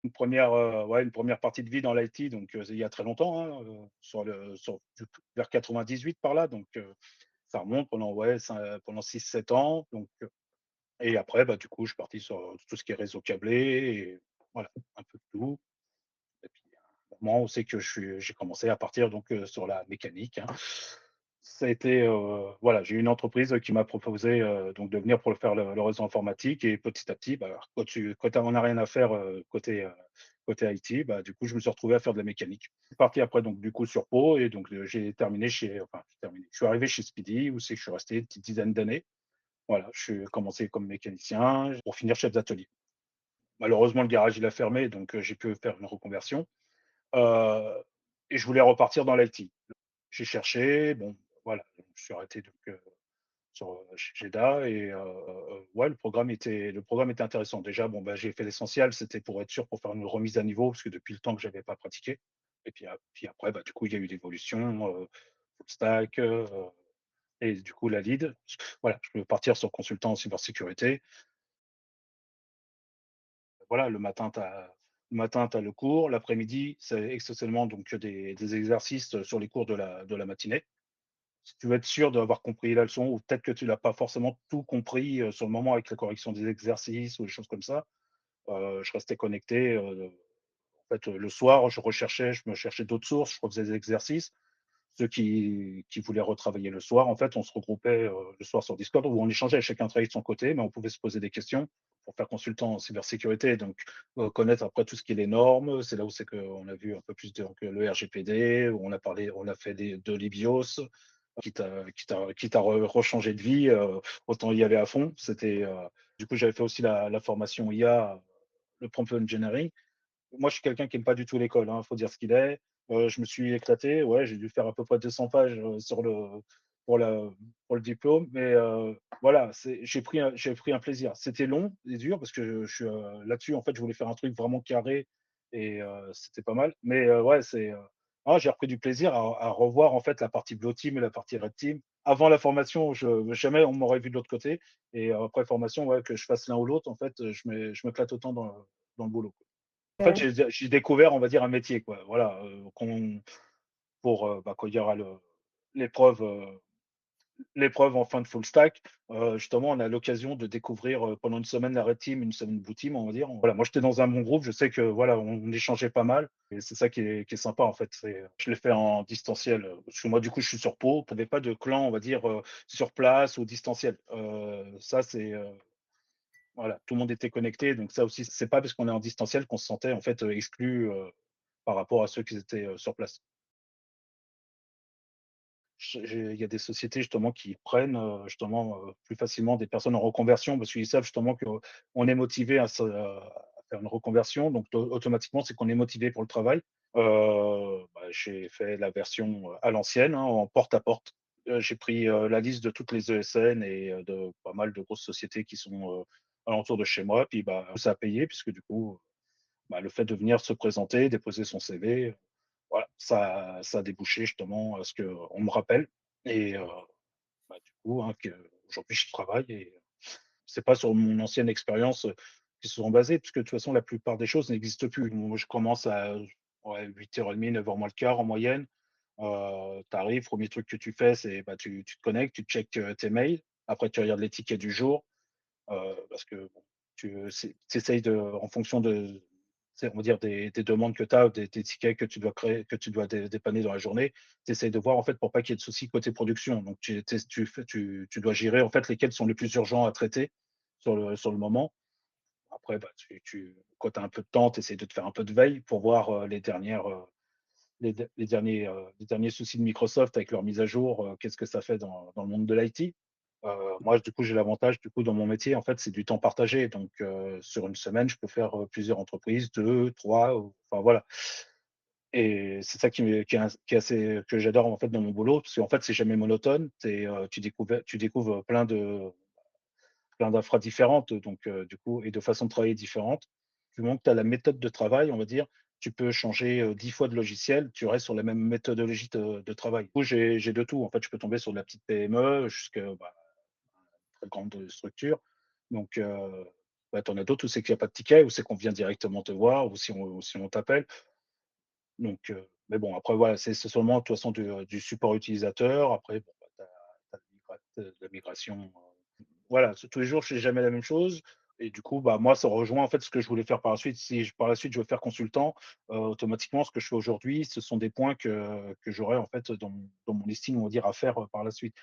une première partie de vie dans l'IT, donc il y a très longtemps, hein, sur vers 98 par là, donc ça remonte pendant, ouais, pendant 6 7 ans, donc et après, bah, du coup, je suis parti sur tout ce qui est réseau câblé et voilà, un peu de tout. Et puis, à un moment où c'est que j'ai commencé à partir donc sur la mécanique, hein. Ça a été, voilà, j'ai eu une entreprise qui m'a proposé, donc de venir pour le faire le réseau informatique et petit à petit, bah, quand on a rien à faire, côté IT, bah, du coup, je me suis retrouvé à faire de la mécanique. Je suis parti après donc du coup sur Pau et donc j'ai terminé. Je suis arrivé chez Speedy où c'est que je suis resté une petite dizaine d'années. Voilà, je suis commencé comme mécanicien pour finir chef d'atelier. Malheureusement, le garage, il a fermé, donc j'ai pu faire une reconversion, heu et je voulais repartir dans l'IT. J'ai cherché, bon, voilà, je suis arrêté donc sur, chez GEDA et ouais, le programme était intéressant. Déjà, bon, bah, j'ai fait l'essentiel, c'était pour être sûr, pour faire une remise à niveau, parce que depuis le temps que j'avais pas pratiqué et puis après, bah, du coup, il y a eu l'évolution, full stack, et du coup la lead. Voilà, je peux partir sur consultant en cybersécurité. Voilà, le matin, tu as le cours, l'après-midi, c'est essentiellement donc des exercices sur les cours de la matinée. Si tu veux être sûr d'avoir compris la leçon ou peut-être que tu l'as pas forcément tout compris, sur le moment avec la correction des exercices ou des choses comme ça, je restais connecté, en fait, le soir, je me cherchais d'autres sources, je refaisais des exercices. Ceux qui voulaient retravailler le soir, en fait, on se regroupait, le soir sur Discord où on échangeait, chacun travaillait de son côté, mais on pouvait se poser des questions pour faire consultant en cybersécurité, donc connaître après tout ce qui est les normes. C'est là où c'est qu'on a vu un peu plus de donc le RGPD, où on a fait de l'IBIOS, quitte à rechangé de vie, autant y aller à fond. Du coup, j'avais fait aussi la formation IA, le prompt engineering. Moi, je suis quelqu'un qui aime pas du tout l'école, hein, faut dire ce qu'il est. Je me suis éclaté, ouais, j'ai dû faire à peu près 200 pages, pour la pour le diplôme, mais voilà, j'ai pris un plaisir. C'était long et dur parce que je suis, là-dessus, en fait, je voulais faire un truc vraiment carré et c'était pas mal, mais ouais, j'ai repris du plaisir à revoir, en fait, la partie Blue Team et la partie Red Team. Avant la formation, jamais on m'aurait vu de l'autre côté et après formation, ouais, que je fasse l'un ou l'autre, en fait, je m'éclate autant dans le boulot. En fait, Ouais. j'ai découvert, on va dire, un métier, quoi. Voilà, bah, quand il y aura l'épreuve, heu, l'épreuve en fin de full stack, justement, on a l'occasion de découvrir, pendant une semaine la red team, une semaine blue team, on va dire. Voilà, moi, j'étais dans un bon groupe, je sais que, voilà, on échangeait pas mal et c'est ça qui est sympa, en fait. Je l'ai fait en distanciel, parce que moi, du coup, je suis sur Pau. Il y avait pas de clan, on va dire, sur place ou distanciel. Ça, voilà, tout le monde était connecté, donc ça aussi, c'est pas parce qu'on est en distanciel qu'on se sentait, en fait, exclu, par rapport à ceux qui étaient, sur place. Il y a des sociétés justement qui prennent, justement, plus facilement des personnes en reconversion parce qu'ils savent justement qu'on est motivé à faire une reconversion, donc automatiquement, c'est qu'on est motivé pour le travail. Bah, j'ai fait la version, à l'ancienne, hein, en porte à porte. J'ai pris, la liste de toutes les ESN et de pas mal de grosses sociétés qui sont, alentour de chez moi, puis, bah, ça a payé puisque du coup, bah, le fait de venir se présenter, déposer son CV, voilà, ça a débouché justement à ce qu'on me rappelle et bah, du coup, hein, qu'aujourd'hui je travaille et c'est pas sur mon ancienne expérience, qui se sont basées puisque de toute façon la plupart des choses n'existent plus. Moi, je commence à, ouais, 8h30, 9h moins le quart en moyenne. Tu arrives, 1 truc que tu fais, c'est, bah, tu te connectes, tu checkes, tes mails. Après tu regardes les tickets du jour. Parce que bon, tu essayes en fonction de, c'est, on va dire, des demandes que tu as, des tickets que tu dois créer, que tu dois dépanner dans la journée, tu essayes de voir en fait pour pas qu'il y ait de soucis côté production. Donc tu dois gérer en fait lesquels sont les plus urgents à traiter sur le moment. Après, bah, quand tu as un peu de temps, tu essaies de te faire un peu de veille pour voir les derniers soucis de Microsoft avec leur mise à jour, qu'est-ce que ça fait dans le monde de l'IT. Moi, du coup, j'ai l'avantage, du coup, dans mon métier, en fait, c'est du temps partagé. Donc, sur une semaine, je peux faire, plusieurs entreprises, 2, 3, enfin voilà. Et c'est ça qui est assez que j'adore, en fait, dans mon boulot, parce qu'en fait, c'est jamais monotone. Tu découvres plein d'infras différentes, donc du coup et de façons de travailler différentes. Du moment que tu as la méthode de travail, on va dire, tu peux changer, 10 fois de logiciel, tu restes sur la même méthodologie de travail. Du coup, j'ai de tout. En fait, je peux tomber sur de la petite PME jusqu'à, bah, très grande structure. Donc Bah, tu en as d'autres où c'est qu'il y a pas de ticket, où c'est qu'on vient directement te voir, ou si on t'appelle. Donc, mais bon, après voilà, c'est seulement de toute façon du support utilisateur. Après bon, bah, tu as la migration, voilà, tous les jours, je fais jamais la même chose et du coup, bah, moi, ça rejoint en fait ce que je voulais faire par la suite. Si par la suite je veux faire consultant, automatiquement, ce que je fais aujourd'hui, ce sont des points que j'aurai en fait dans mon listing, on va dire, à faire, par la suite.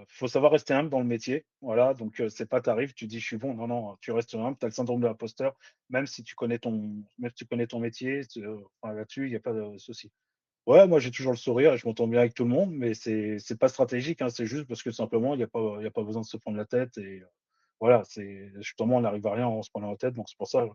Faut savoir rester humble dans le métier, voilà, donc c'est pas tu arrives, tu dis: «Je suis bon», non, non, tu restes humble, tu as le syndrome de l'imposteur, même si tu connais ton métier, enfin là-dessus, il y a pas de souci. Ouais, moi j'ai toujours le sourire et je m'entends bien avec tout le monde, mais c'est pas stratégique, hein, c'est juste parce que simplement il y a pas besoin de se prendre la tête et voilà, c'est justement on n'arrive à rien en se prenant la tête, donc c'est pour ça.